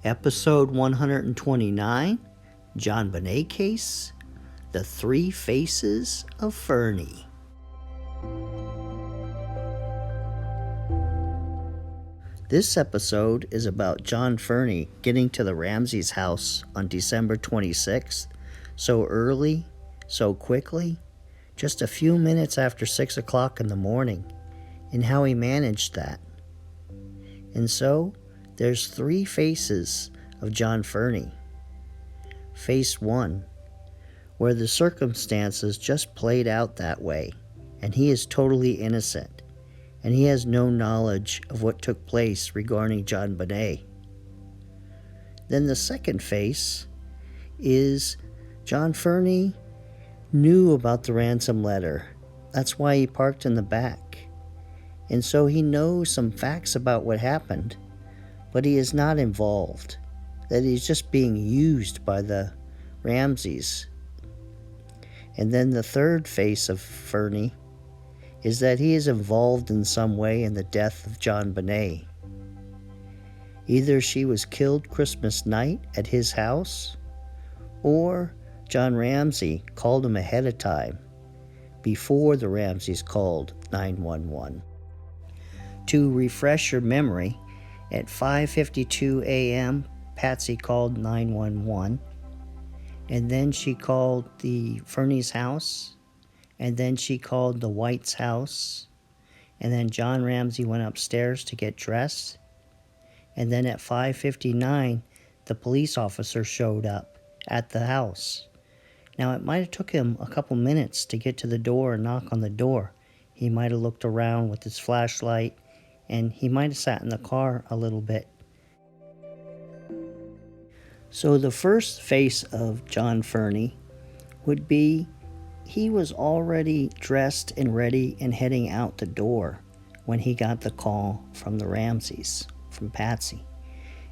Episode 129, Jonbenet Case, The Three Faces of Fernie. This episode is about John Fernie getting to the Ramsey's house on December 26th, so early, so quickly, just a few minutes after 6 o'clock in the morning, and how he managed that. And so, there's three faces of John Fernie. Face 1, where the circumstances just played out that way, and he is totally innocent, and he has no knowledge of what took place regarding Jonbenet. Then the second face is John Fernie knew about the ransom letter. That's why he parked in the back. And so he knows some facts about what happened, but he is not involved, that he's just being used by the Ramseys. And then the third face of Fernie is that he is involved in some way in the death of Jonbenet. Either she was killed Christmas night at his house, or John Ramsey called him ahead of time, before the Ramseys called 911. To refresh your memory, at 5:52 a.m., Patsy called 911, and then she called the Fernie's house, and then she called the White's house, and then John Ramsey went upstairs to get dressed, and then at 5:59, the police officer showed up at the house. Now, it might have took him a couple minutes to get to the door and knock on the door. He might have looked around with his flashlight, and he might have sat in the car a little bit. So the first face of John Fernie would be he was already dressed and ready and heading out the door when he got the call from the Ramseys, from Patsy.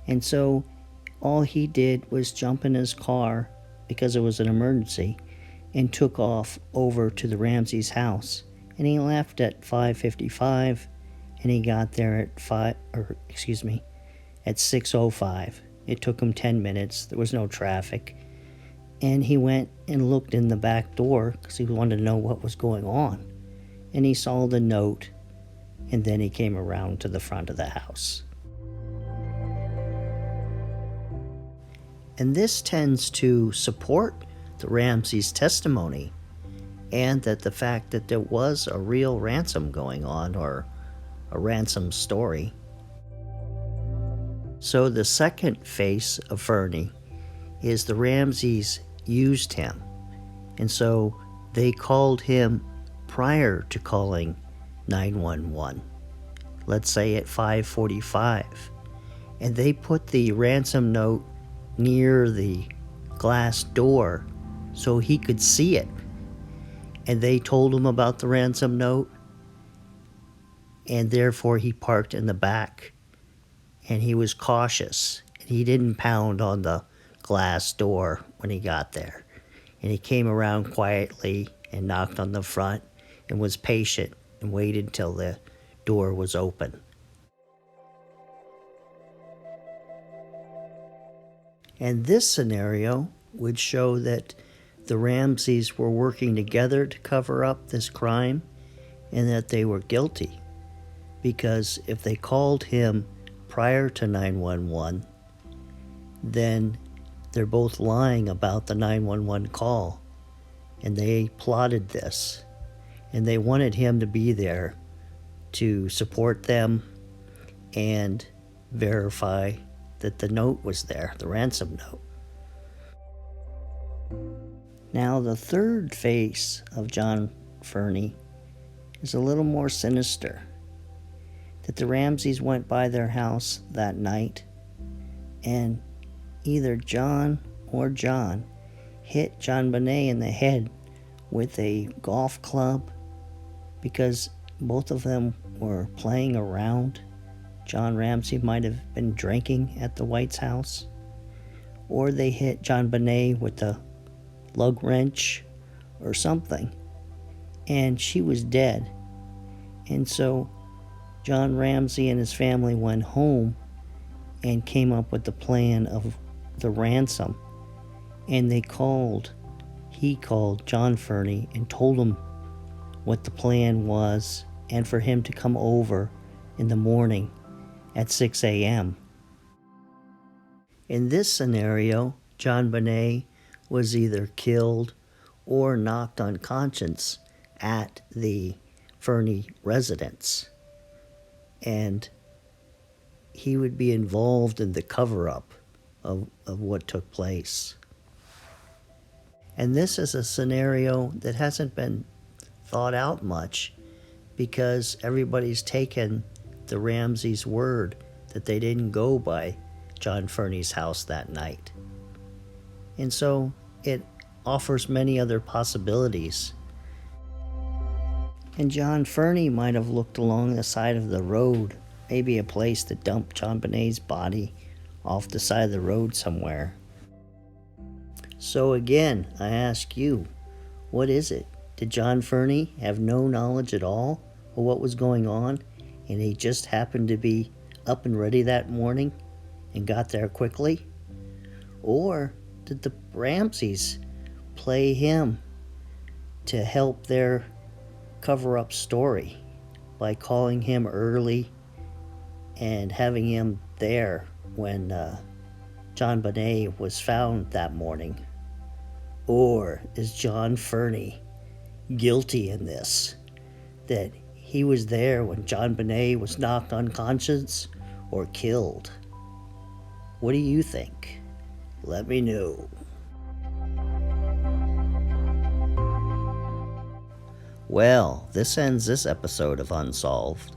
And so all he did was jump in his car, because it was an emergency, and took off over to the Ramseys' house. And he left at 5:55. And he got there at 6:05. It took him 10 minutes. There was no traffic. And he went and looked in the back door because he wanted to know what was going on. And he saw the note, and then he came around to the front of the house. And this tends to support the Ramseys' testimony, and that the fact that there was a real ransom going on, or a ransom story. So the second face of Fernie is the Ramseys used him, and so they called him prior to calling 911, let's say at 5:45, and they put the ransom note near the glass door so he could see it, and they told him about the ransom note, and therefore he parked in the back, and he was cautious, and he didn't pound on the glass door when he got there, and he came around quietly and knocked on the front and was patient and waited till the door was open. And this scenario would show that the Ramseys were working together to cover up this crime, and that they were guilty. Because if they called him prior to 911, then they're both lying about the 911 call. And they plotted this. And they wanted him to be there to support them and verify that the note was there, the ransom note. Now, the third face of John Fernie is a little more sinister. That the Ramseys went by their house that night, and either John or John hit Jonbenet in the head with a golf club, because both of them were playing around. John Ramsey might have been drinking at the White's house, or they hit Jonbenet with a lug wrench or something. and she was dead. And so John Ramsey and his family went home and came up with the plan of the ransom. And he called John Fernie and told him what the plan was, and for him to come over in the morning at 6 a.m. In this scenario, Jonbenet was either killed or knocked unconscious at the Fernie residence, and he would be involved in the cover-up of what took place. And this is a scenario that hasn't been thought out much because everybody's taken the Ramseys' word that they didn't go by John Fernie's house that night. And so it offers many other possibilities. And John Fernie might have looked along the side of the road, maybe a place to dump Jonbenet's body off the side of the road somewhere. So again, I ask you, what is it? Did John Fernie have no knowledge at all of what was going on, and he just happened to be up and ready that morning and got there quickly? Or did the Ramseys play him to help their cover-up story by calling him early and having him there when Jonbenet was found that morning? Or is John Fernie guilty in this, that he was there when Jonbenet was knocked unconscious or killed? What do you think? Let me know. Well, this ends this episode of Unsolved.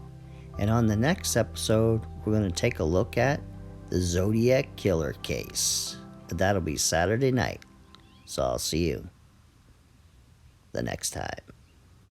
And on the next episode, we're going to take a look at the Zodiac Killer case. That'll be Saturday night. So I'll see you the next time.